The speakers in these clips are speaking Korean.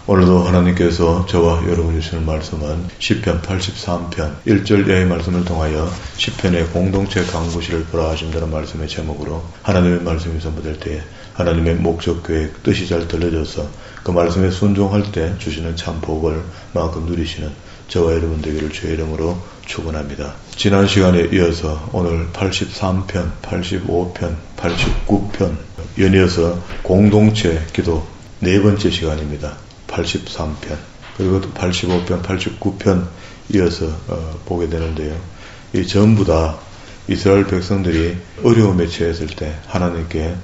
오늘도 하나님께서 저와 여러분 주시는 말씀은 시편 83편 1절 이하의 말씀을 통하여 시편의 공동체 강구실을 보라 하신다는 말씀의 제목으로 하나님의 말씀이 선포될 때에 하나님의 목적 계획 뜻이 잘 들려져서 그 말씀에 순종할 때 주시는 참 복을 마음껏 누리시는 저와 여러분 되기를 주의 이름으로 축원합니다. 지난 시간에 이어서 오늘 83편, 85편, 89편 연이어서 공동체 기도 네 번째 시간입니다. 83편 그리고 또 85편, 89편 이어서 보게 되는데요. 이 전부 다 이스라엘 백성들이 어려움에 처했을 때 하나님께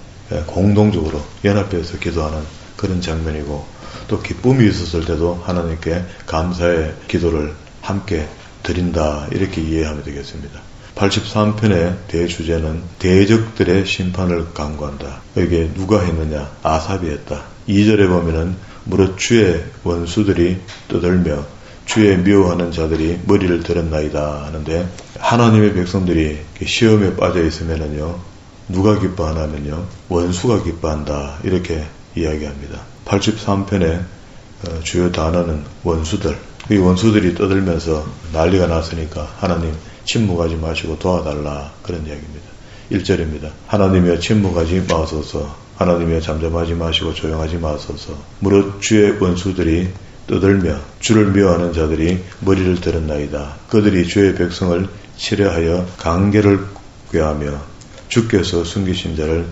공동적으로 연합해서 기도하는 그런 장면이고 또 기쁨이 있었을 때도 하나님께 감사의 기도를 함께 드린다 이렇게 이해하면 되겠습니다. 83편의 대주제는 대적들의 심판을 강구한다. 이게 누가 했느냐? 아삽이 했다. 2절에 보면은 무릇 주의 원수들이 떠들며 주의 미워하는 자들이 머리를 들었나이다 하는데 하나님의 백성들이 시험에 빠져 있으면은요 누가 기뻐하냐면요 원수가 기뻐한다 이렇게 이야기합니다. 83편의 주요 단어는 원수들. 이 원수들이 떠들면서 난리가 났으니까 하나님 침묵하지 마시고 도와달라 그런 이야기입니다. 1절입니다. 하나님이여 침묵하지 마소서. 하나님이여 잠잠하지 마시고 조용하지 마소서. 무릇 주의 원수들이 떠들며 주를 미워하는 자들이 머리를 들었나이다. 그들이 주의 백성을 치려하여 강계를 꾀하며 주께서 숨기신 자를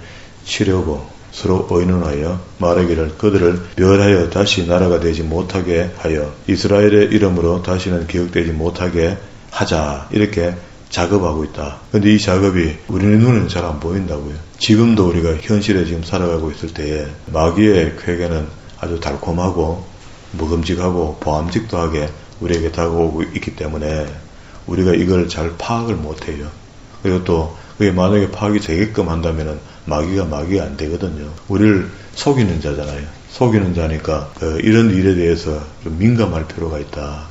치려고 서로 의논하여 말하기를 그들을 멸하여 다시 나라가 되지 못하게 하여 이스라엘의 이름으로 다시는 기억되지 못하게 하자 이렇게 작업하고 있다. 근데 이 작업이 우리의 눈에는 잘 안 보인다고요. 지금도 우리가 현실에 지금 살아가고 있을 때에 마귀의 쾌계는 아주 달콤하고 먹음직하고 보암직도하게 우리에게 다가오고 있기 때문에 우리가 이걸 잘 파악을 못해요. 그리고 또 그게 만약에 파악이 되게끔 한다면은 마귀가 안 되거든요. 우리를 속이는 자잖아요. 속이는 자니까 이런 일에 대해서 좀 민감할 필요가 있다.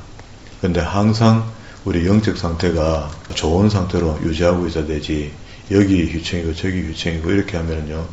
근데 항상 우리 영적 상태가 좋은 상태로 유지하고 있어야 되지 여기 휴청이고 저기 휴청이고 이렇게 하면은요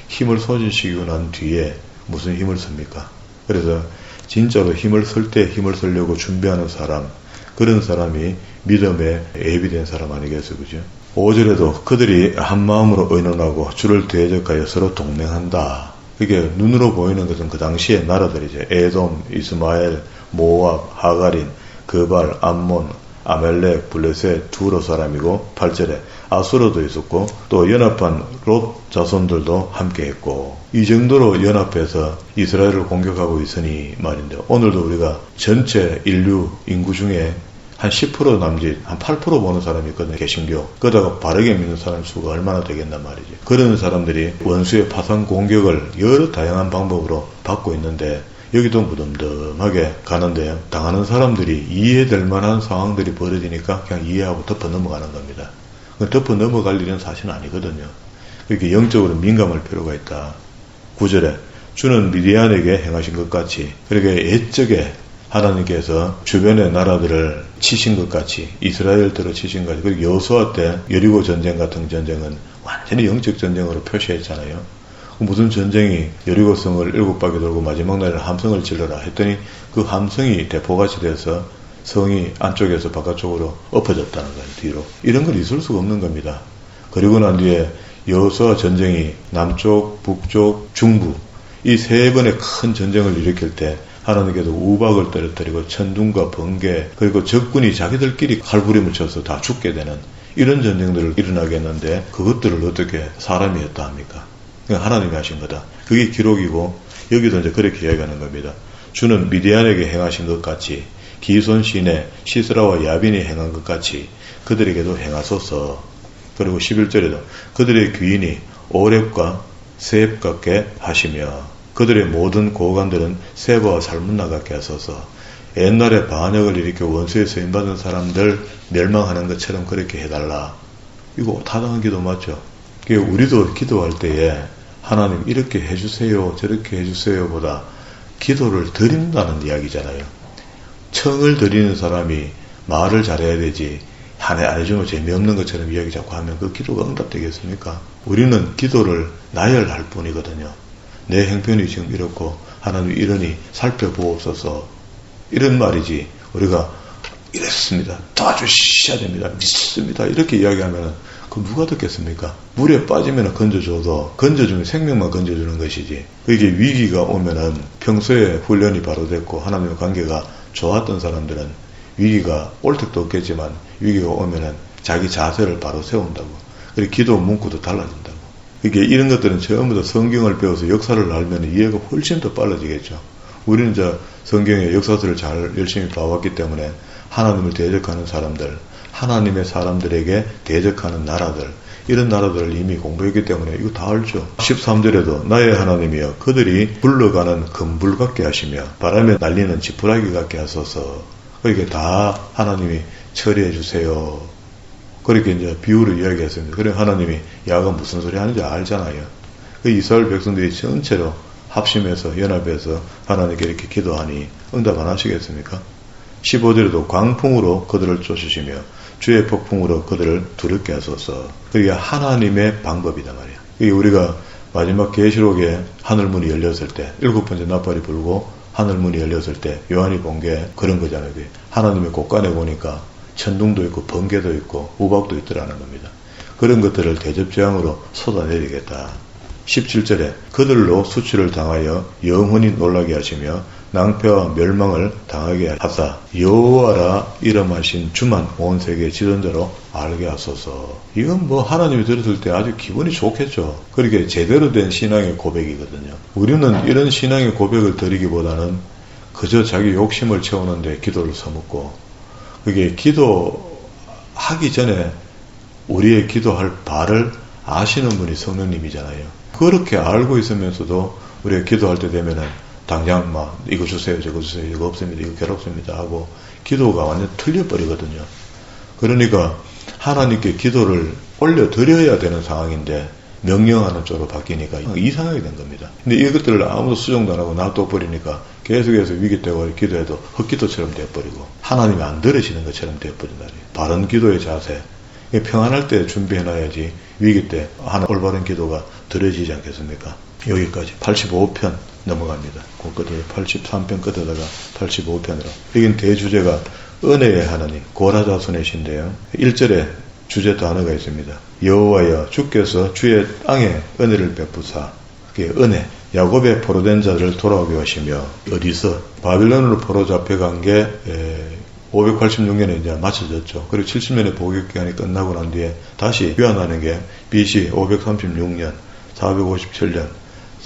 힘을 소진시키고 난 뒤에 무슨 힘을 씁니까? 그래서 진짜로 힘을 쓸 때 힘을 쓰려고 준비하는 사람 그런 사람이 믿음에 예비된 사람 아니겠어요? 그죠? 5절에도 그들이 한마음으로 의논하고 주를 대적하여 서로 동맹한다. 이게 눈으로 보이는 것은 그 당시의 나라들이죠. 에돔, 이스마엘, 모압, 하가린, 그발, 암몬, 아멜렉, 블레셋, 두로 사람이고 8절에 아수르도 있었고 또 연합한 롯 자손들도 함께했고 이 정도로 연합해서 이스라엘을 공격하고 있으니 말인데 오늘도 우리가 전체 인구 중에 한 10% 남짓, 한 8% 보는 사람이 있거든요. 개신교. 그러다가 바르게 믿는 사람 수가 얼마나 되겠단 말이지. 그런 사람들이 원수의 파상 공격을 여러 다양한 방법으로 받고 있는데 여기도 무덤덤하게 가는데 당하는 사람들이 이해될 만한 상황들이 벌어지니까 그냥 이해하고 덮어 넘어가는 겁니다. 덮어 넘어갈 일은 사실은 아니거든요. 이렇게 영적으로 민감할 필요가 있다. 9절에 주는 미디안에게 행하신 것 같이 그렇게 옛적에 하나님께서 주변의 나라들을 치신 것 같이 이스라엘들을 치신 것 같이 그리고 여호수아 때 여리고 전쟁 같은 전쟁은 완전히 영적 전쟁으로 표시했잖아요. 무슨 전쟁이 여리고성을 7바퀴 돌고 마지막 날에 함성을 질러라 했더니 그 함성이 대포같이 돼서 성이 안쪽에서 바깥쪽으로 엎어졌다는 거예요. 뒤로. 이런 건 있을 수가 없는 겁니다. 그리고 난 뒤에 여호수아 전쟁이 남쪽, 북쪽, 중부 이 세 번의 큰 전쟁을 일으킬 때 하나님께서 우박을 떨어뜨리고 천둥과 번개 그리고 적군이 자기들끼리 칼부림을 쳐서 다 죽게 되는 이런 전쟁들을 일어나게 했는데 그것들을 어떻게 사람이 했다 합니까? 하나님이 하신 거다. 그게 기록이고 여기도 이제 그렇게 이야기하는 겁니다. 주는 미디안에게 행하신 것 같이 기손 시내 시스라와 야빈이 행한 것 같이 그들에게도 행하소서. 그리고 11절에도 그들의 귀인이 오렙과 세렙 같게 하시며 그들의 모든 고관들은 세바와 살문나 같게 하소서. 옛날에 반역을 일으켜 원수에 쓰임받은 사람들 멸망하는 것처럼 그렇게 해달라. 이거 타당한 기도 맞죠? 우리도 기도할 때에 하나님 이렇게 해주세요 저렇게 해주세요 보다 기도를 드린다는 이야기잖아요. 청을 드리는 사람이 말을 잘해야 되지 안 해주면 재미없는 것처럼 이야기 자꾸 하면 그 기도가 응답되겠습니까? 우리는 기도를 나열할 뿐이거든요. 내 형편이 지금 이렇고 하나님 이러니 살펴보옵소서. 이런 말이지 우리가 이랬습니다. 도와주셔야 됩니다. 믿습니다. 이렇게 이야기하면 그 누가 듣겠습니까? 물에 빠지면 건져줘도 건져주면 생명만 건져주는 것이지. 이게 위기가 오면은 평소에 훈련이 바로 됐고 하나님의 관계가 좋았던 사람들은 위기가 올 택도 없겠지만 위기가 오면은 자기 자세를 바로 세운다고. 그리고 기도 문구도 달라진다고. 이게 이런 것들은 전부 다 성경을 배워서 역사를 알면 이해가 훨씬 더 빨라지겠죠. 우리는 이제 성경의 역사들을 잘 열심히 봐왔기 때문에 하나님을 대적하는 사람들, 하나님의 사람들에게 대적하는 나라들, 이런 나라들을 이미 공부했기 때문에 이거 다 알죠. 13절에도 나의 하나님이여 그들이 굴러가는 금불 같게 하시며 바람에 날리는 지푸라기 같게 하소서. 그렇게 다 하나님이 처리해 주세요. 그렇게 이제 비유를 이야기했습니다. 그래 하나님이 야가 무슨 소리 하는지 알잖아요. 그 이스라엘 백성들이 전체로 합심해서 연합해서 하나님께 이렇게 기도하니 응답 안 하시겠습니까? 15절에도 광풍으로 그들을 쫓으시며 주의 폭풍으로 그들을 두렵게 하소서. 그게 하나님의 방법이다 말이야. 이게 우리가 마지막 계시록에 하늘문이 열렸을 때 7번째 나팔이 불고 하늘문이 열렸을 때 요한이 본 게 그런 거잖아요. 하나님의 곳간에 보니까 천둥도 있고 번개도 있고 우박도 있더라는 겁니다. 그런 것들을 대접재앙으로 쏟아내리겠다. 17절에 그들로 수치를 당하여 영원히 놀라게 하시며 낭패와 멸망을 당하게 하사 여호와라 이름하신 주만 온 세계 지존자로 알게 하소서. 이건 뭐 하나님이 들었을 때 아주 기분이 좋겠죠. 그렇게 제대로 된 신앙의 고백이거든요. 우리는 이런 신앙의 고백을 드리기보다는 그저 자기 욕심을 채우는데 기도를 서먹고, 그게 기도하기 전에 우리의 기도할 바를 아시는 분이 성령님이잖아요. 그렇게 알고 있으면서도 우리가 기도할 때 되면은 당장 막 이거 주세요, 저거 주세요, 이거 없습니다, 이거 괴롭습니다 하고 기도가 완전 틀려버리거든요. 그러니까 하나님께 기도를 올려드려야 되는 상황인데 명령하는 쪽으로 바뀌니까 이상하게 된 겁니다. 근데 이것들을 아무도 수정도 안 하고 놔둬버리니까 계속해서 위기 때고 기도해도 헛기도처럼 돼버리고 하나님이 안 들으시는 것처럼 돼버린다. 바른 기도의 자세, 평안할 때 준비해놔야지 위기 때 하나 올바른 기도가 들어지지 않겠습니까? 여기까지 85편 넘어갑니다. 그 끝에 83편 끝에다가 85편으로. 여긴 대주제가 은혜의 하나님, 고라자손이신데요. 1절에 주제 단어가 있습니다. 여호와여 주께서 주의 땅에 은혜를 베푸사. 그게 은혜. 야곱의 포로된 자들을 돌아오게 하시며 어디서? 바빌론으로 포로 잡혀간 게 586년에 이제 마쳐졌죠. 그리고 70년의 복역기간이 끝나고 난 뒤에 다시 귀환하는 게 BC 536년, 457년,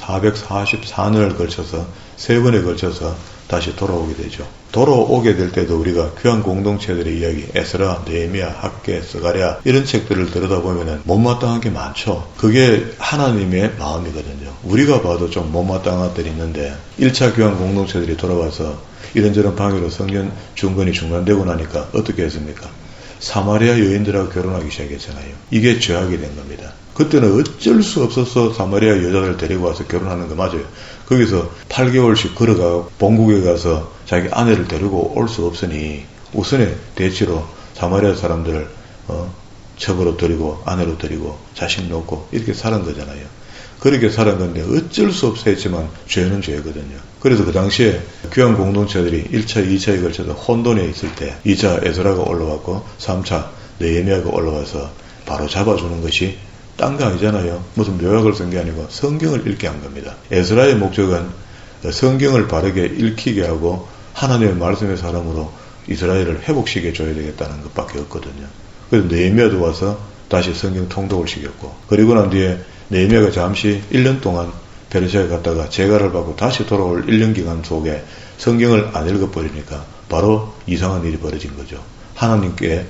444년을 걸쳐서 세 번에 걸쳐서 다시 돌아오게 되죠. 돌아오게 될 때도 우리가 귀한 공동체들의 이야기, 에스라, 느헤미야, 학개, 스가랴 이런 책들을 들여다보면 못마땅한 게 많죠. 그게 하나님의 마음이거든요. 우리가 봐도 좀 못마땅한 것들이 있는데 1차 귀한 공동체들이 돌아와서 이런저런 방해로 성전 중건이 중단되고 나니까 어떻게 했습니까? 사마리아 여인들하고 결혼하기 시작했잖아요. 이게 죄악이 된 겁니다. 그때는 어쩔 수 없어서 사마리아 여자들 데리고 와서 결혼하는 거 맞아요. 거기서 8개월씩 걸어가 본국에 가서 자기 아내를 데리고 올 수 없으니 우선의 대치로 사마리아 사람들을 첩으로 드리고 아내로 드리고 자식 놓고 이렇게 사는 거잖아요. 그렇게 살은 건데 어쩔 수 없어 했지만 죄는 죄거든요. 그래서 그 당시에 귀한 공동체들이 1차, 2차에 걸쳐서 혼돈에 있을 때 2차 에스라가 올라왔고 3차 느헤미야가 올라와서 바로 잡아주는 것이 딴 거 아니잖아요. 무슨 묘약을 쓴 게 아니고 성경을 읽게 한 겁니다. 에스라의 목적은 성경을 바르게 읽히게 하고 하나님의 말씀의 사람으로 이스라엘을 회복시켜 줘야 되겠다는 것밖에 없거든요. 그래서 느헤미야도 와서 다시 성경 통독을 시켰고, 그리고 난 뒤에 느헤미야가 잠시 1년 동안 페르시아에 갔다가 재가를 받고 다시 돌아올 1년 기간 속에 성경을 안 읽어버리니까 바로 이상한 일이 벌어진 거죠. 하나님께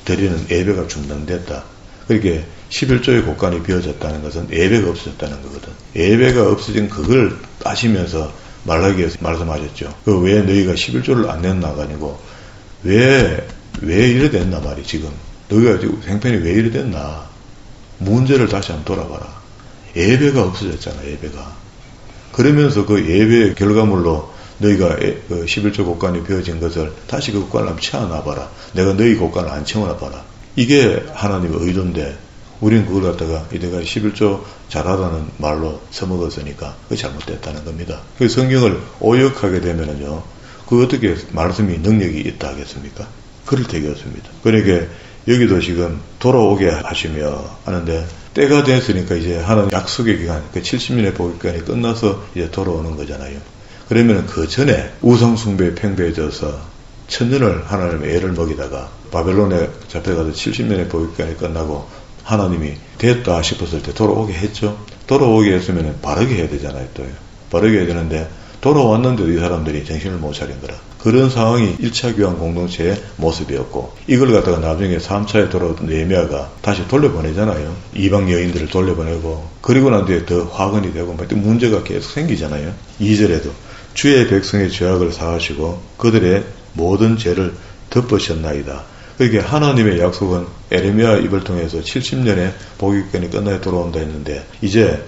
드리는 예배가 중단됐다. 그렇게 11조의 곳간이 비어졌다는 것은 예배가 없어졌다는 거거든. 예배가 없어진 그걸 따시면서 말라기에서 말씀하셨죠. 그 왜 너희가 11조를 안 냈나가 아니고 왜 이래 됐나 말이 지금. 너희가 지금 생편이 왜 이래 됐나. 문제를 다시 한번 돌아봐라. 예배가 없어졌잖아, 예배가. 그러면서 그 예배의 결과물로 너희가 그 11조 곳간이 비어진 것을 다시 그 곳간을 한번 채워놔봐라. 내가 너희 곳간을 안 채워놔봐라. 이게 하나님의 의도인데 우린 그걸 갖다가 내가 11조 잘하라는 말로 써먹었으니까 그게 잘못됐다는 겁니다. 그 성경을 오역하게 되면은요, 그 어떻게 말씀이 능력이 있다 하겠습니까? 그럴 테가 없습니다. 그러니까 여기도 지금 돌아오게 하시며 하는데, 때가 됐으니까 이제 하나님 약속의 기간, 그 70년의 복기간이 끝나서 이제 돌아오는 거잖아요. 그러면 그 전에 우상숭배에 팽배해져서 천년을 하나님의 애를 먹이다가 바벨론에 잡혀가서 70년의 복기간이 끝나고 하나님이 됐다 싶었을 때 돌아오게 했죠. 돌아오게 했으면 바르게 해야 되잖아요. 또 바르게 해야 되는데 돌아왔는데도 이 사람들이 정신을 못 차린 거라. 그런 상황이 1차 교환 공동체의 모습이었고, 이걸 갖다가 나중에 3차에 돌아온 느헤미야가 다시 돌려보내잖아요. 이방 여인들을 돌려보내고, 그리고 난 뒤에 더 화근이 되고 문제가 계속 생기잖아요. 2절에도 주의 백성의 죄악을 사하시고 그들의 모든 죄를 덮으셨나이다. 그러니까 하나님의 약속은 에레미야 입을 통해서 70년의 복위권이 끝나야 돌아온다 했는데, 이제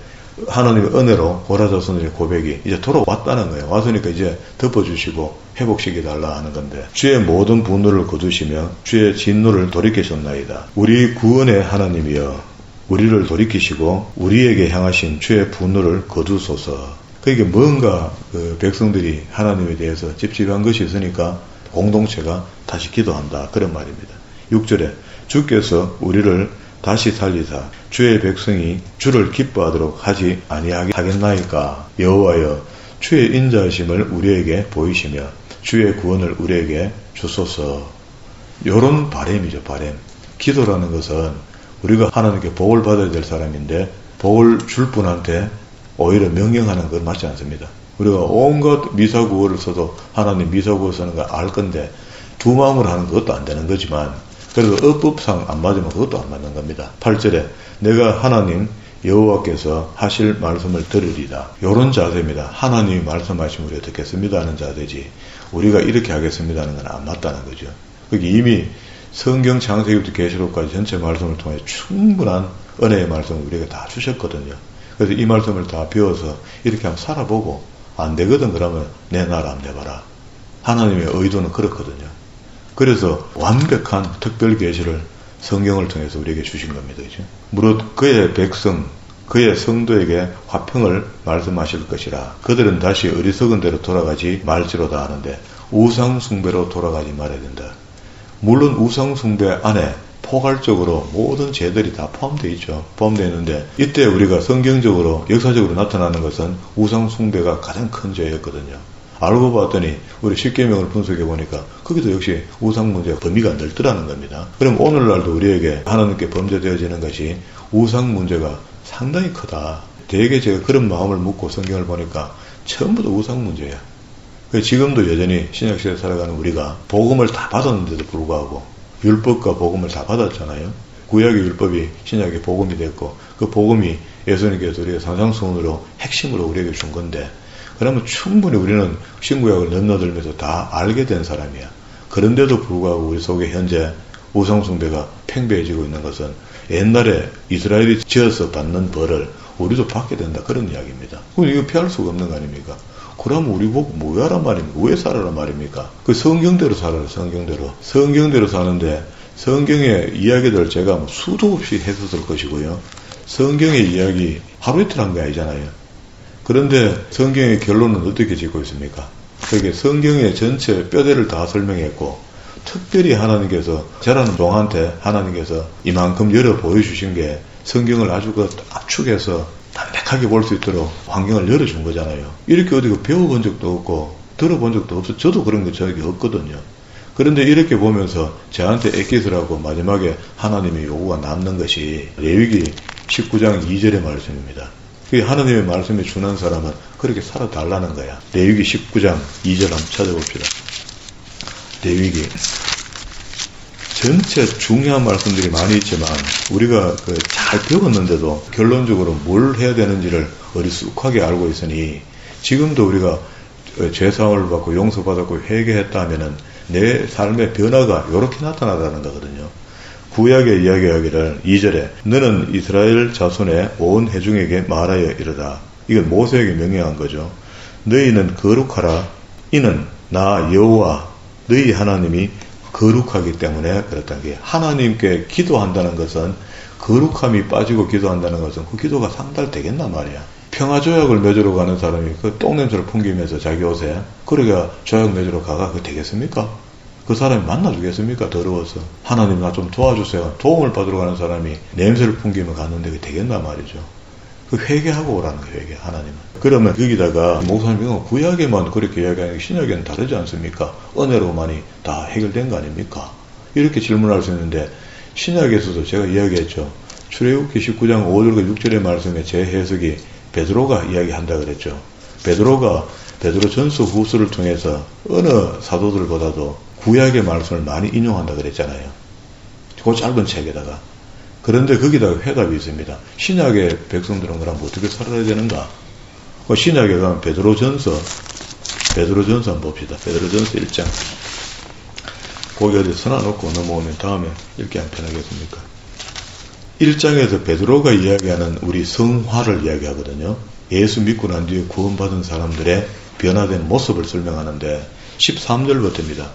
하나님의 은혜로 고라자손의 고백이 이제 돌아왔다는 거예요. 왔으니까 이제 덮어주시고 회복시켜달라 하는 건데, 주의 모든 분노를 거두시며 주의 진노를 돌이키셨나이다. 우리 구원의 하나님이여, 우리를 돌이키시고 우리에게 향하신 주의 분노를 거두소서. 그러니까 뭔가 그 백성들이 하나님에 대해서 찝찝한 것이 있으니까 공동체가 다시 기도한다, 그런 말입니다. 6절에 주께서 우리를 다시 살리사 주의 백성이 주를 기뻐하도록 하지 아니하게 하겠나이까. 여호와여, 주의 인자하심을 우리에게 보이시며 주의 구원을 우리에게 주소서. 요런 바램이죠, 바램. 기도라는 것은 우리가 하나님께 복을 받아야 될 사람인데 복을 줄 분한테 오히려 명령하는 건 맞지 않습니다. 우리가 온갖 미사구어를 써도 하나님 미사구어 쓰는 거 알 건데 두 마음으로 하는 그것도 안 되는 거지만, 그래도 어법상 안 맞으면 그것도 안 맞는 겁니다. 8절에 내가 하나님 여호와께서 하실 말씀을 들으리다. 요런 자세입니다. 하나님이 말씀하시면 우리가 듣겠습니다 하는 자세지, 우리가 이렇게 하겠습니다 하는 건 안 맞다는 거죠. 그게 이미 성경 창세기부터 계시록까지 전체 말씀을 통해 충분한 은혜의 말씀을 우리가 다 주셨거든요. 그래서 이 말씀을 다 배워서 이렇게 한번 살아보고 안 되거든 그러면 내 나라 한번 내봐라. 하나님의 의도는 그렇거든요. 그래서 완벽한 특별 계시를 성경을 통해서 우리에게 주신 겁니다. 그죠? 무릇 그의 백성, 그의 성도에게 화평을 말씀하실 것이라. 그들은 다시 어리석은 대로 돌아가지 말지로다 하는데 우상 숭배로 돌아가지 말아야 된다. 물론 우상 숭배 안에 포괄적으로 모든 죄들이 다 포함되어 있죠. 포함되어 있는데, 이때 우리가 성경적으로 역사적으로 나타나는 것은 우상 숭배가 가장 큰 죄였거든요. 알고 봤더니 우리 십계명을 분석해 보니까 거기도 역시 우상 문제 범위가 넓더라는 겁니다. 그럼 오늘날도 우리에게 하나님께 범죄되어지는 것이 우상 문제가 상당히 크다. 되게 제가 그런 마음을 묻고 성경을 보니까 전부 다 우상 문제야. 지금도 여전히 신약시대에 살아가는 우리가 복음을 다 받았는데도 불구하고 율법과 복음을 다 받았잖아요. 구약의 율법이 신약의 복음이 됐고, 그 복음이 예수님께서 우리의 산상수훈으로 핵심으로 우리에게 준 건데, 그러면 충분히 우리는 신구약을 넘나들면서 다 알게 된 사람이야. 그런데도 불구하고 우리 속에 현재 우상숭배가 팽배해지고 있는 것은 옛날에 이스라엘이 지어서 받는 벌을 우리도 받게 된다, 그런 이야기입니다. 그럼 이거 피할 수가 없는 거 아닙니까? 그러면 우리 보고 뭐하란 말입니까? 왜 살아란 말입니까? 그 성경대로 살아라, 성경대로. 성경대로 사는데 성경의 이야기들 제가 수도 없이 했었을 것이고요. 성경의 이야기 하루 이틀 한 게 아니잖아요. 그런데 성경의 결론은 어떻게 짓고 있습니까? 그게 성경의 전체 뼈대를 다 설명했고, 특별히 하나님께서 저라는 종한테 하나님께서 이만큼 열어 보여주신 게 성경을 아주 압축해서 담백하게 볼 수 있도록 환경을 열어준 거잖아요. 이렇게 어디 배워본 적도 없고 들어본 적도 없어. 저도 그런 거 저에게 없거든요. 그런데 이렇게 보면서 저한테 애기스라고 마지막에 하나님의 요구가 남는 것이 레위기 19장 2절의 말씀입니다. 그 하나님의 말씀에 준한 사람은 그렇게 살아달라는 거야. 레위기 19장 2절 한번 찾아봅시다. 레위기 전체 중요한 말씀들이 많이 있지만 우리가 잘 배웠는데도 결론적으로 뭘 해야 되는지를 어리숙하게 알고 있으니, 지금도 우리가 죄사함을 받고 용서받았고 회개했다면은 내 삶의 변화가 이렇게 나타나다는 거거든요. 구약의 이야기하기를 2절에 너는 이스라엘 자손의 온 회중에게 말하여 이르라. 이건 모세에게 명령한 거죠. 너희는 거룩하라. 이는 나 여호와 너희 하나님이 거룩하기 때문에 그렇다는 게, 하나님께 기도한다는 것은, 거룩함이 빠지고 기도한다는 것은 그 기도가 상달되겠나 말이야. 평화조약을 맺으러 가는 사람이 그 똥냄새를 풍기면서 자기 옷에, 그러니까 조약 맺으러 가가 그거 되겠습니까? 그 사람이 만나주겠습니까? 더러워서. 하나님 나 좀 도와주세요. 도움을 받으러 가는 사람이 냄새를 풍기며 갔는데 그게 되겠나 말이죠. 그 회개하고 오라는 거예요, 회개, 하나님은. 그러면 거기다가 목사님은 구약에만 그렇게 이야기하는 게 신약에는 다르지 않습니까? 은혜로만이 다 해결된 거 아닙니까? 이렇게 질문할 수 있는데, 신약에서도 제가 이야기했죠. 출애굽기 19장 5절과 6절의 말씀에 제 해석이 베드로가 이야기한다 그랬죠. 베드로가 베드로전서 후서를 통해서 어느 사도들보다도 구약의 말씀을 많이 인용한다 그랬잖아요. 그 짧은 책에다가. 그런데 거기다가 회답이 있습니다. 신약의 백성들은 그럼 어떻게 살아야 되는가? 신약에 가면 베드로전서 한번 봅시다. 베드로전서 1장. 거기 어디 써놔놓고 넘어오면 다음에 읽기 안 편하겠습니까? 1장에서 베드로가 이야기하는 우리 성화를 이야기하거든요. 예수 믿고 난 뒤에 구원받은 사람들의 변화된 모습을 설명하는데 13절부터입니다.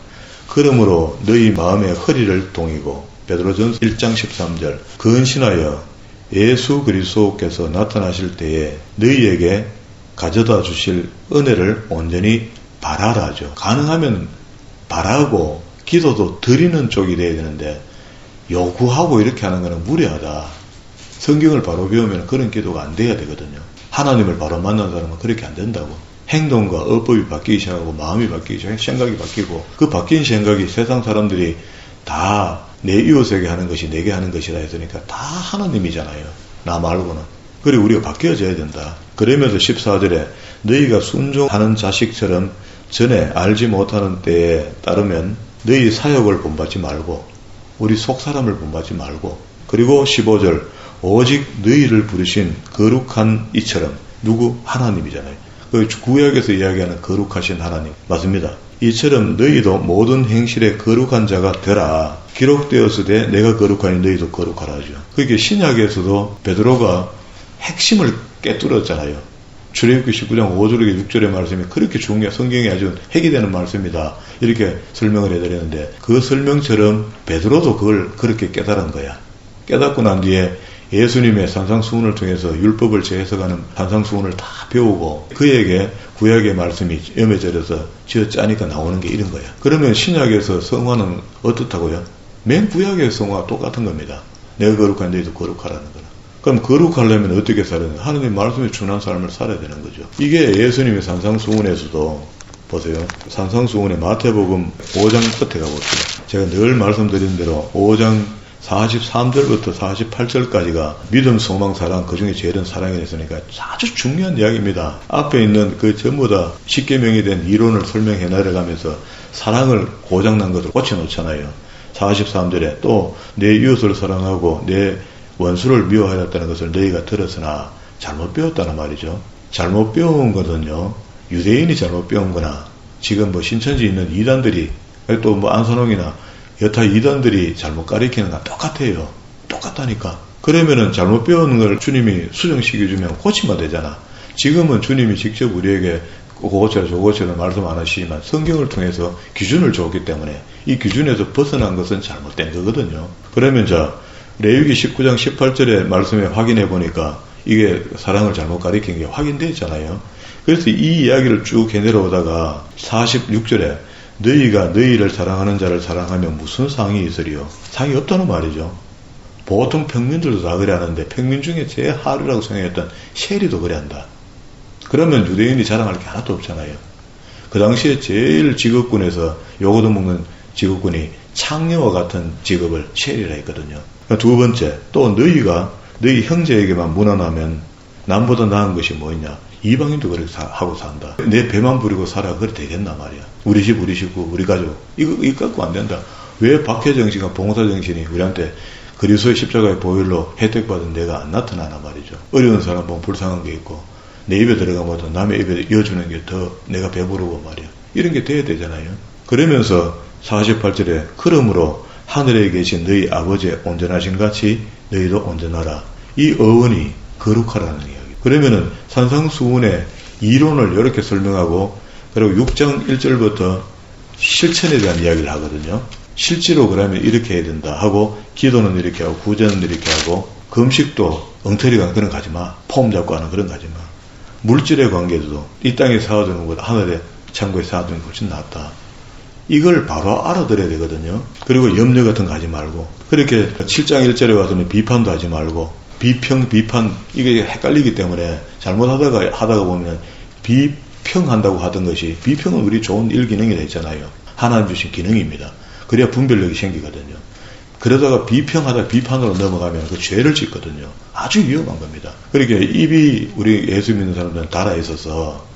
그러므로 너희 마음의 허리를 동이고, 베드로전서 1장 13절, 근신하여 예수 그리스도께서 나타나실 때에 너희에게 가져다 주실 은혜를 온전히 바라라죠. 가능하면 바라고 기도도 드리는 쪽이 돼야 되는데, 요구하고 이렇게 하는 거는 무례하다. 성경을 바로 배우면 그런 기도가 안 돼야 되거든요. 하나님을 바로 만난 사람은 그렇게 안 된다고. 행동과 어법이 바뀌기 시작하고 마음이 바뀌기 시작하고 생각이 바뀌고, 그 바뀐 생각이 세상 사람들이 다 내 이웃에게 하는 것이 내게 하는 것이라 했으니까 다 하나님이잖아요. 나 말고는. 그리고 우리가 바뀌어져야 된다. 그러면서 14절에 너희가 순종하는 자식처럼 전에 알지 못하는 때에 따르면 너희 사역을 본받지 말고, 우리 속사람을 본받지 말고, 그리고 15절 오직 너희를 부르신 거룩한 이처럼, 누구? 하나님이잖아요. 그 구약에서 이야기하는 거룩하신 하나님 맞습니다. 이처럼 너희도 모든 행실에 거룩한 자가 되라. 기록되었으되 내가 거룩하니 너희도 거룩하라죠. 그게 신약에서도 베드로가 핵심을 깨뚫었잖아요. 출애굽기 19장 5절에 6절의 말씀이 그렇게 중요한, 성경에 아주 핵이 되는 말씀이다. 이렇게 설명을 해드렸는데, 그 설명처럼 베드로도 그걸 그렇게 깨달은 거야. 깨닫고 난 뒤에 예수님의 산상수훈을 통해서 율법을 재해석하는 산상수훈을 다 배우고, 그에게 구약의 말씀이 염해져서 쥐어짜니까 나오는 게 이런 거야. 그러면 신약에서 성화는 어떻다고요? 맨 구약의 성화가 똑같은 겁니다. 내가 거룩한 너희도 거룩하라는 거는. 그럼 거룩하려면 어떻게 살아야 되나? 하느님 말씀에 준한 삶을 살아야 되는 거죠. 이게 예수님의 산상수훈에서도 보세요. 산상수훈의 마태복음 5장 끝에 가봅시다. 제가 늘 말씀드린 대로 5장 43절부터 48절까지가 믿음, 소망, 사랑, 그 중에 제일은 사랑이 됐으니까 아주 중요한 이야기입니다. 앞에 있는 그 전부 다 십계명이 된 이론을 설명해 나가면서 사랑을 고장난 것을 고쳐놓잖아요. 43절에 또 내 이웃을 사랑하고 내 원수를 미워하였다는 것을 너희가 들었으나 잘못 배웠다는 말이죠. 잘못 배운 거는요, 유대인이 잘못 배운 거나 지금 뭐 신천지에 있는 이단들이, 또 뭐 안선홍이나 여타 이단들이 잘못 가리키는 건 똑같아요. 똑같다니까. 그러면은 잘못 배우는 걸 주님이 수정시켜주면 고치면 되잖아. 지금은 주님이 직접 우리에게 그거 고쳐라 저거 고쳐라 말씀 안 하시지만 성경을 통해서 기준을 줬기 때문에 이 기준에서 벗어난 것은 잘못된 거거든요. 그러면 자, 레위기 19장 18절의 말씀에 확인해 보니까 이게 사랑을 잘못 가리킨 게 확인되어 있잖아요. 그래서 이 이야기를 쭉 해내려오다가 46절에 너희가 너희를 사랑하는 자를 사랑하면 무슨 상이 있으리요? 상이 없다는 말이죠. 보통 평민들도 다 그래 하는데 평민 중에 제일 하류라고 생각했던 셰리도 그래 한다. 그러면 유대인이 자랑할 게 하나도 없잖아요. 그 당시에 제일 직업군에서 요거도 먹는 직업군이 창녀와 같은 직업을 셰리라 했거든요. 두 번째, 또 너희가 너희 형제에게만 무난하면 남보다 나은 것이 뭐 있냐? 이방인도 그렇게 하고 산다. 내 배만 부리고 살아. 그래 되겠나 말이야. 우리 집, 우리 식구, 우리 가족. 이거 갖고 안 된다. 왜 박해정신과 봉사정신이 우리한테 그리스도의 십자가의 보혈로 혜택받은 내가 안 나타나나 말이죠. 어려운 사람 보면 불쌍한 게 있고 내 입에 들어가면 남의 입에 이어주는 게 더 내가 배부르고 말이야. 이런 게 돼야 되잖아요. 그러면서 48절에 그러므로 하늘에 계신 너희 아버지의 온전하신 같이 너희도 온전하라. 이 어원이 거룩하라는 이야기. 그러면은 산상수훈의 이론을 이렇게 설명하고 그리고 6장 1절부터 실천에 대한 이야기를 하거든요. 실제로 그러면 이렇게 해야 된다 하고, 기도는 이렇게 하고, 구제는 이렇게 하고, 금식도 엉터리가 그런 거 하지 마. 폼 잡고 하는 그런 거 하지 마. 물질의 관계도 이 땅에 쌓아두는 것보다 하늘의 창고에 쌓아두는 게 훨씬 낫다. 이걸 바로 알아들어야 되거든요. 그리고 염려 같은 거 하지 말고, 그렇게 7장 1절에 와서는 비판도 하지 말고, 비판, 이게 헷갈리기 때문에 잘못하다가 보면 비평한다고 하던 것이, 비평은 우리 좋은 일기능이라 했잖아요. 하나님 주신 기능입니다. 그래야 분별력이 생기거든요. 그러다가 비평하다 비판으로 넘어가면 그 죄를 짓거든요. 아주 위험한 겁니다. 그러니까 입이 우리 예수 믿는 사람들은 달아 있어서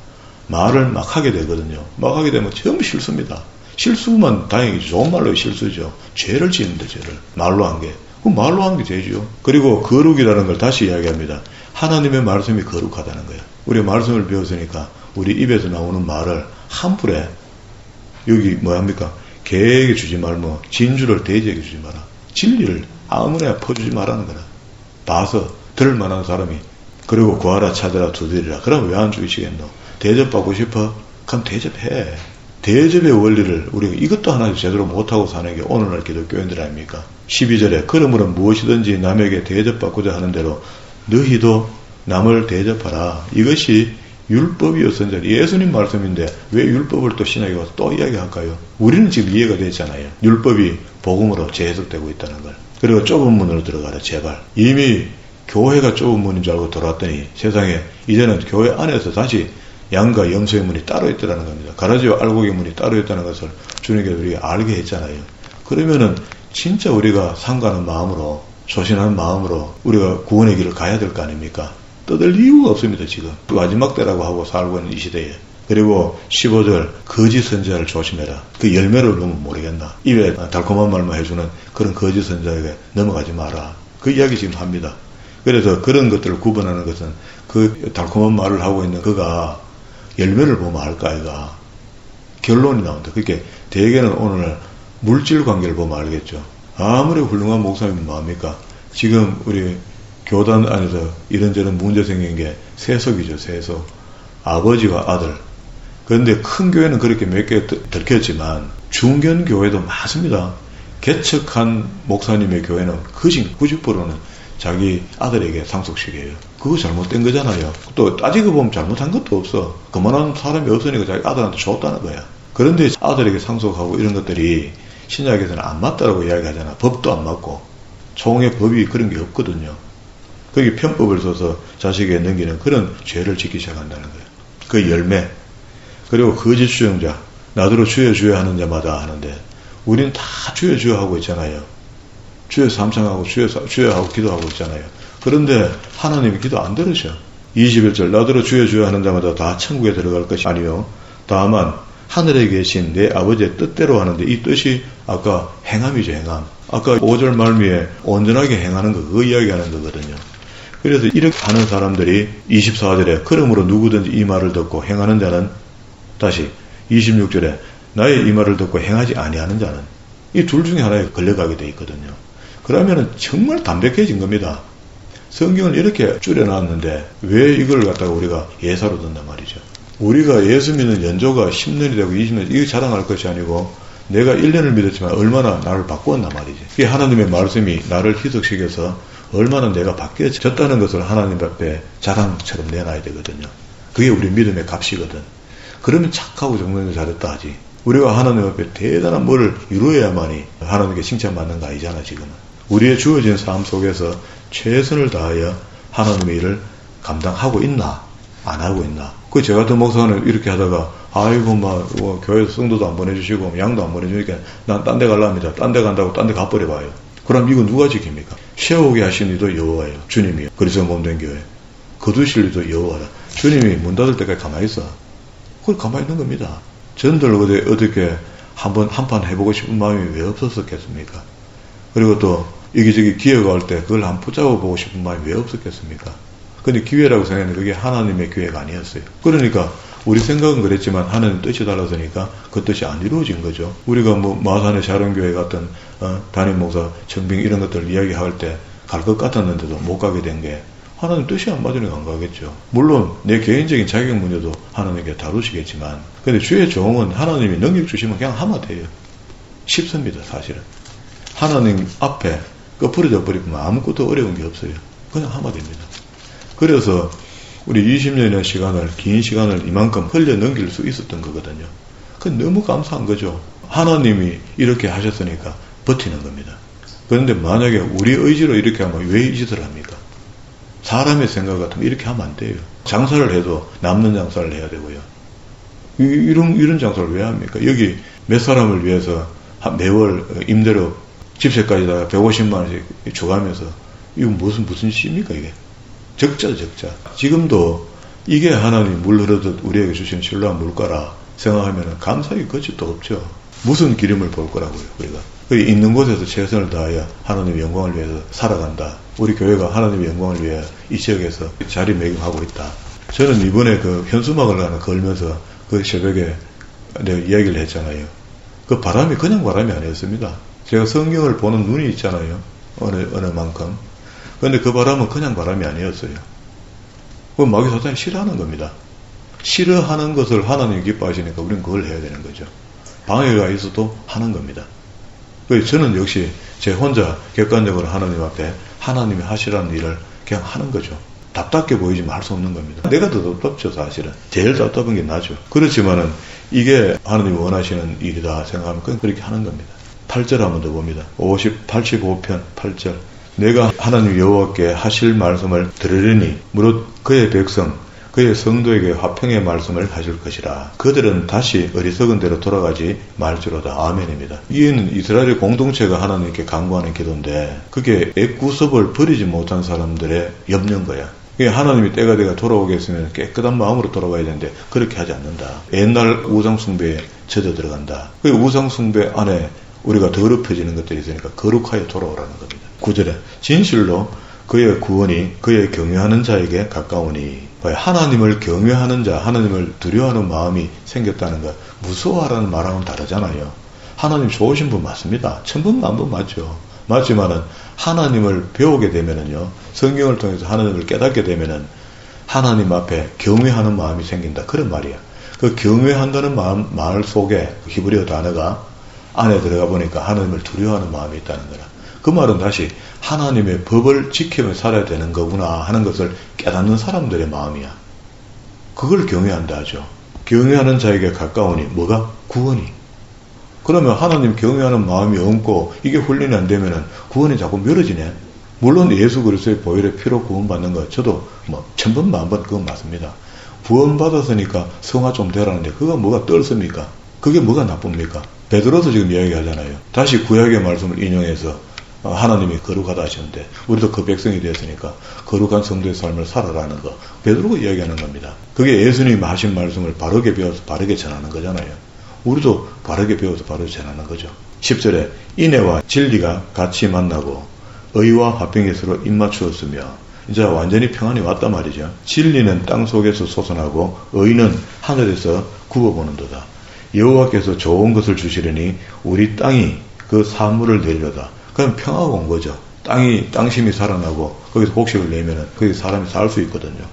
말을 막 하게 되거든요. 막 하게 되면 전부 실수입니다. 실수만 다행히 좋은 말로 실수죠. 죄를 짓는데, 죄를. 말로 한 게. 그 말로 한 게 죄죠. 그리고 거룩이라는 걸 다시 이야기합니다. 하나님의 말씀이 거룩하다는 거예요. 우리가 말씀을 배웠으니까 우리 입에서 나오는 말을 함부로 여기 뭐합니까? 개에게 주지 말고 진주를 돼지에게 주지 마라. 진리를 아무나 퍼주지 말라는 거라. 봐서 들을 만한 사람이. 그리고 구하라 찾으라 두드리라. 그럼 왜 안 주시겠노? 대접받고 싶어? 그럼 대접해. 대접의 원리를 우리가 이것도 하나 제대로 못하고 사는 게 오늘날 기독교인들 아닙니까? 12절에 그러므로 무엇이든지 남에게 대접받고자 하는 대로 너희도 남을 대접하라. 이것이 율법이었습니다. 예수님 말씀인데 왜 율법을 또 신약에 와서 또 이야기할까요? 우리는 지금 이해가 됐잖아요. 율법이 복음으로 재해석되고 있다는 걸. 그리고 좁은 문으로 들어가라 제발. 이미 교회가 좁은 문인 줄 알고 들어왔더니 세상에 이제는 교회 안에서 다시 양과 염소의 문이 따로 있다는 겁니다. 가라지와 알곡의 문이 따로 있다는 것을 주님께서 우리가 알게 했잖아요. 그러면은 진짜 우리가 상가는 마음으로, 소신하는 마음으로 우리가 구원의 길을 가야 될 거 아닙니까? 떠들 이유가 없습니다. 지금 마지막 때라고 하고 살고 있는 이 시대에. 그리고 15절 거짓 선지자를 조심해라. 그 열매를 보면 모르겠나. 입에 달콤한 말만 해주는 그런 거짓 선지자에게 넘어가지 마라. 그 이야기 지금 합니다. 그래서 그런 것들을 구분하는 것은 그 달콤한 말을 하고 있는 그가 열매를 보면 알까 아이가. 결론이 나온다. 그렇게 대개는 오늘 물질 관계를 보면 알겠죠. 아무리 훌륭한 목사님은 뭐합니까? 지금 우리 교단 안에서 이런저런 문제 생긴 게 세속이죠. 세속. 아버지와 아들. 그런데 큰 교회는 그렇게 몇 개 들켰지만 중견교회도 많습니다. 개척한 목사님의 교회는 거진 90%는 자기 아들에게 상속시켜요. 그거 잘못된 거잖아요. 또 따지고 보면 잘못한 것도 없어. 그만한 사람이 없으니까 자기 아들한테 줬다는 거야. 그런데 아들에게 상속하고 이런 것들이 신약에서는 안 맞다라고 이야기하잖아. 법도 안 맞고. 총의 법이 그런 게 없거든요. 거기 편법을 써서 자식에게 넘기는 그런 죄를 짓기 시작한다는 거예요. 그 열매. 그리고 거짓 수용자. 나더러 주여 주여 하는 자마다 하는데 우리는 다 주여 주여 하고 있잖아요. 주여 삼창하고 주여 하고 기도하고 있잖아요. 그런데 하나님이 기도 안 들으셔. 21절 나더러 주여 주여 하는 자마다 다 천국에 들어갈 것이 아니요 다만 하늘에 계신 내 아버지의 뜻대로 하는데 이 뜻이 아까 행함이죠. 행함. 아까 5절 말미에 온전하게 행하는 거 그거 이야기하는 거거든요. 그래서 이렇게 하는 사람들이 24절에 그러므로 누구든지 이 말을 듣고 행하는 자는 다시 26절에 나의 이 말을 듣고 행하지 아니하는 자는 이 둘 중에 하나에 걸려가게 돼 있거든요. 그러면은 정말 담백해진 겁니다. 성경을 이렇게 줄여놨는데 왜 이걸 갖다가 우리가 예사로 든단 말이죠. 우리가 예수 믿는 연조가 10년이 되고 20년 이거 자랑할 것이 아니고 내가 1년을 믿었지만 얼마나 나를 바꾸었단 말이지. 이게 하나님의 말씀이 나를 희석시켜서 얼마나 내가 바뀌어졌다는 것을 하나님 앞에 자랑처럼 내놔야 되거든요. 그게 우리 믿음의 값이거든. 그러면 착하고 정말 잘했다 하지. 우리가 하나님 앞에 대단한 뭐를 이루어야만이 하나님께 칭찬받는 거 아니잖아 지금은. 우리의 주어진 삶 속에서 최선을 다하여 하나님의 일을 감당하고 있나 안 하고 있나. 그 저 같은 목사는 이렇게 하다가 아이고 교회에서 성도도 안 보내주시고 양도 안 보내주니까 난 딴 데 갈랍니다. 딴 데 간다고 딴 데 가버려봐요. 그럼 이거 누가 지킵니까? 세우게 하신 이도 여호와예요. 주님이요. 그리스도 몸된 교회. 거두실 이도 여호와라. 주님이 문 닫을 때까지 가만히 있어. 그걸 가만히 있는 겁니다. 전들 어떻게 한판 해보고 싶은 마음이 왜 없었겠습니까? 그리고 또 여기저기 기회가 올 때 그걸 한번 붙잡아 보고 싶은 마음이 왜 없었겠습니까? 근데 기회라고 생각했는데 그게 하나님의 기회가 아니었어요. 그러니까 우리 생각은 그랬지만 하나님 뜻이 달라서니까 그 뜻이 안 이루어진 거죠. 우리가 마산의 샤론교회 같은 담임 목사, 청빙 이런 것들 이야기할 때 갈 것 같았는데도 못 가게 된 게 하나님 뜻이 안 맞으니까 안 가겠죠. 물론 내 개인적인 자격 문제도 하나님께 다루시겠지만 근데 주의 종은 하나님이 능력 주시면 그냥 하면 돼요. 쉽습니다, 사실은. 하나님 앞에 꺼부러져 버리면 아무것도 어려운 게 없어요. 그냥 하면 됩니다. 그래서 우리 20년의 시간을, 긴 시간을 이만큼 흘려 넘길 수 있었던 거거든요. 그건 너무 감사한 거죠. 하나님이 이렇게 하셨으니까 버티는 겁니다. 그런데 만약에 우리 의지로 이렇게 하면 왜 이 짓을 합니까? 사람의 생각 같으면 이렇게 하면 안 돼요. 장사를 해도 남는 장사를 해야 되고요. 이런 장사를 왜 합니까? 여기 몇 사람을 위해서 매월 임대료 집세까지다가 150만 원씩 줘가면서 이건 무슨 시입니까 이게? 적자죠, 적자. 지금도 이게 하나님 물 흐르듯 우리에게 주신 신령한 물가라 생각하면 감사의 거짓도 없죠. 무슨 기름을 볼 거라고요, 우리가. 있는 곳에서 최선을 다하여 하나님의 영광을 위해서 살아간다. 우리 교회가 하나님의 영광을 위해 이 지역에서 자리매김하고 있다. 저는 이번에 그 현수막을 하나 걸면서 그 새벽에 내가 이야기를 했잖아요. 그 바람이 그냥 바람이 아니었습니다. 제가 성경을 보는 눈이 있잖아요. 어느 만큼. 그런데 그 바람은 그냥 바람이 아니었어요. 그 마귀 사탄이 싫어하는 겁니다. 싫어하는 것을 하나님이 기뻐하시니까 우리는 그걸 해야 되는 거죠. 방해가 있어도 하는 겁니다. 그래서 저는 역시 제 혼자 객관적으로 하나님 앞에 하나님이 하시라는 일을 그냥 하는 거죠. 답답게 보이지만 할 수 없는 겁니다. 내가 더 답답죠, 사실은. 제일 답답한 게 나죠. 그렇지만은 이게 하나님이 원하시는 일이다 생각하면 그냥 그렇게 하는 겁니다. 8절 한번 더 봅니다. 85편 8절. 내가 하나님 여호와께 하실 말씀을 들으려니 무릇 그의 백성 그의 성도에게 화평의 말씀을 하실 것이라. 그들은 다시 어리석은 대로 돌아가지 말지로다. 아멘입니다. 이에는 이스라엘의 공동체가 하나님께 간구하는 기도인데 그게 애구섭을 버리지 못한 사람들의 염려인 거야. 하나님이 때가 돼가 돌아오겠으면 깨끗한 마음으로 돌아와야 되는데 그렇게 하지 않는다. 옛날 우상숭배에 젖어 들어간다. 그 우상숭배 안에 우리가 더럽혀지는 것들이 있으니까 거룩하여 돌아오라는 겁니다. 9절에 진실로 그의 구원이 그의 경외하는 자에게 가까우니. 하나님을 경외하는 자, 하나님을 두려워하는 마음이 생겼다는 것, 무서워하라는 말하고는 다르잖아요. 하나님 좋으신 분 맞습니다. 천분 만분 맞죠. 맞지만은 하나님을 배우게 되면은요, 성경을 통해서 하나님을 깨닫게 되면은 하나님 앞에 경외하는 마음이 생긴다. 그런 말이야. 그 경외한다는 말 속에 히브리어 단어가 안에 들어가 보니까 하나님을 두려워하는 마음이 있다는 거라. 그 말은 다시 하나님의 법을 지키며 살아야 되는 거구나 하는 것을 깨닫는 사람들의 마음이야. 그걸 경외한다 하죠. 경외하는 자에게 가까우니 뭐가? 구원이. 그러면 하나님 경외하는 마음이 없고 이게 훈련이 안 되면은 구원이 자꾸 멀어지네. 물론 예수 그리스도의 보혈의 피로 구원받는 거 저도 천번 만번 그건 맞습니다. 구원받았으니까 성화 좀 되라는데 그거 뭐가 떨습니까? 그게 뭐가 나쁩니까? 베드로도 지금 이야기하잖아요. 다시 구약의 말씀을 인용해서 하나님이 거룩하다 하셨는데 우리도 그 백성이 되었으니까 거룩한 성도의 삶을 살아라는 거 베드로가 이야기하는 겁니다. 그게 예수님이 하신 말씀을 바르게 배워서 바르게 전하는 거잖아요. 우리도 바르게 배워서 바르게 전하는 거죠. 10절에 인애와 진리가 같이 만나고 의와 화평이 서로 입맞추었으며 이제 완전히 평안이 왔단 말이죠. 진리는 땅 속에서 솟아나고 의는 하늘에서 굽어보는도다. 여호와께서 좋은 것을 주시려니 우리 땅이 그 산물을 내리려다. 그럼 평화가 온 거죠. 땅심이 살아나고 거기서 곡식을 내면은 거기 사람이 살 수 있거든요.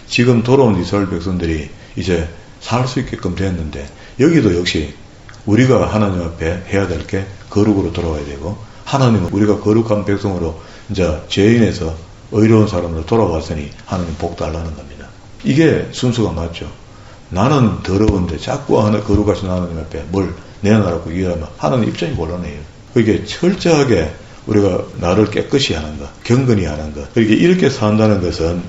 지금 돌아온 이스라엘 백성들이 이제 살 수 있게끔 됐는데 여기도 역시 우리가 하나님 앞에 해야 될 게 거룩으로 돌아와야 되고 하나님은 우리가 거룩한 백성으로 이제 죄인에서 의로운 사람으로 돌아왔으니 하나님 복 달라는 겁니다. 이게 순서가 맞죠. 나는 더러운데 자꾸 거룩하신 하나님 앞에 뭘 내놔라고 이해하면 하나님 입장이 곤란해요. 그게 철저하게 우리가 나를 깨끗이 하는 것, 경건히 하는 것. 이렇게 산다는 것은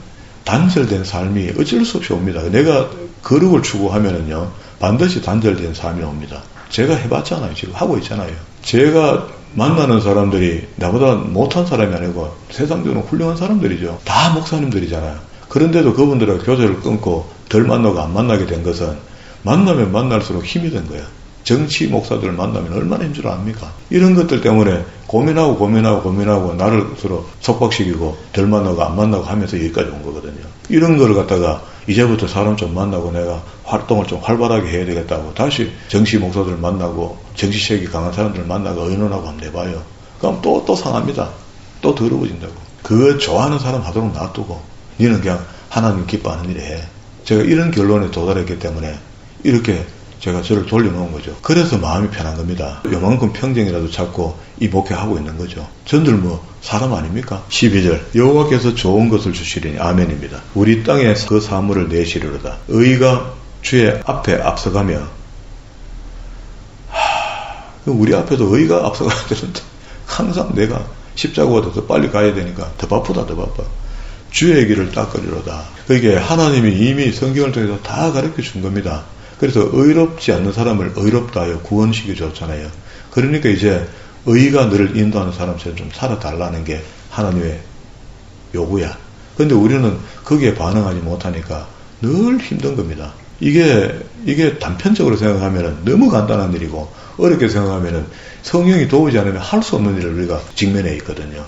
단절된 삶이 어쩔 수 없이 옵니다. 내가 거룩을 추구하면은요, 반드시 단절된 삶이 옵니다. 제가 해봤잖아요. 지금 하고 있잖아요. 제가 만나는 사람들이 나보다 못한 사람이 아니고 세상적으로 훌륭한 사람들이죠. 다 목사님들이잖아요. 그런데도 그분들하고 교제를 끊고 덜 만나고 안 만나게 된 것은 만나면 만날수록 힘이 된 거야. 정치 목사들을 만나면 얼마나 힘줄 압니까? 이런 것들 때문에 고민하고 나를 서로 속박시키고 덜 만나고 안 만나고 하면서 여기까지 온 거거든요. 이런 걸 갖다가 이제부터 사람 좀 만나고 내가 활동을 좀 활발하게 해야 되겠다고 다시 정치 목사들 만나고 정치색이 강한 사람들 만나고 의논하고 한번 해봐요. 그럼 또 상합니다. 또 더러워진다고. 그거 좋아하는 사람 하도록 놔두고 니는 그냥 하나님 기뻐하는 일을 해. 제가 이런 결론에 도달했기 때문에 이렇게 제가 저를 돌려놓은 거죠. 그래서 마음이 편한 겁니다. 요만큼 평정이라도 잡고 이 목회하고 있는 거죠. 전들 뭐 사람 아닙니까? 12절 여호와께서 좋은 것을 주시리니 아멘입니다. 우리 땅에 그 사물을 내시리로다. 의가 주의 앞에 앞서가며 우리 앞에도 의가 앞서가야 되는데 항상 내가 십자가보다 더 빨리 가야 되니까 더 바쁘다. 주의 길을 닦으리로다. 그게 하나님이 이미 성경을 통해서 다 가르쳐 준 겁니다. 그래서 의롭지 않는 사람을 의롭다 하여 구원시켜 줬잖아요. 그러니까 이제 의가 너를 인도하는 사람처럼 좀 살아달라는 게 하나님의 요구야. 그런데 우리는 거기에 반응하지 못하니까 늘 힘든 겁니다. 이게 단편적으로 생각하면 너무 간단한 일이고 어렵게 생각하면 성령이 도우지 않으면 할 수 없는 일을 우리가 직면해 있거든요.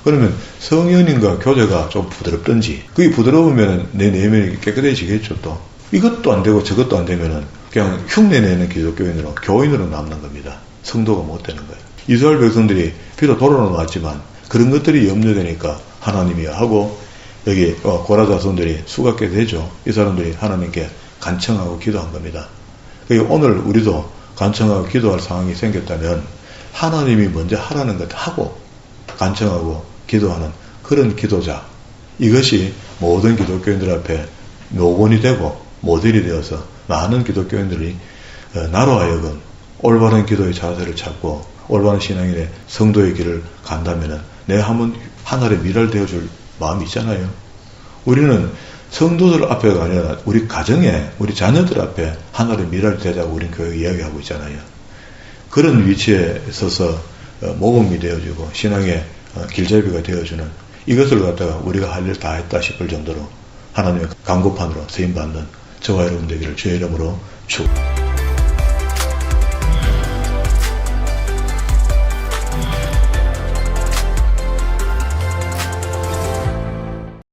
그러면 성령님과 교제가 좀 부드럽든지 그게 부드러우면 내 내면이 깨끗해지겠죠. 또 이것도 안 되고 저것도 안 되면은 그냥 흉내내는 기독교인으로 교인으로 남는 겁니다. 성도가 못 되는 거예요. 이스라엘 백성들이 비록 돌아놓았지만 그런 것들이 염려되니까 하나님이 하고 여기 고라 자손들이 수갑게 되죠. 이 사람들이 하나님께 간청하고 기도한 겁니다. 오늘 우리도 간청하고 기도할 상황이 생겼다면 하나님이 먼저 하라는 것 하고 간청하고 기도하는 그런 기도자, 이것이 모든 기독교인들 앞에 묘본이 되고 모델이 되어서 많은 기독교인들이 나로 하여금 올바른 기도의 자세를 찾고 올바른 신앙인의 성도의 길을 간다면 내가 한번 하늘에 미랄 되어줄 마음이 있잖아요. 우리는 성도들 앞에가 아니라 우리 가정에 우리 자녀들 앞에 하늘에 미랄 되자고 우리는 교회에 이야기하고 있잖아요. 그런 위치에 서서 모범이 되어주고 신앙의 길잡이가 되어주는 이것을 갖다가 우리가 할 일 다 했다 싶을 정도로 하나님의 간구판으로 쓰임받는 저와 여러분 되기를 주의 이름으로 축복합니다.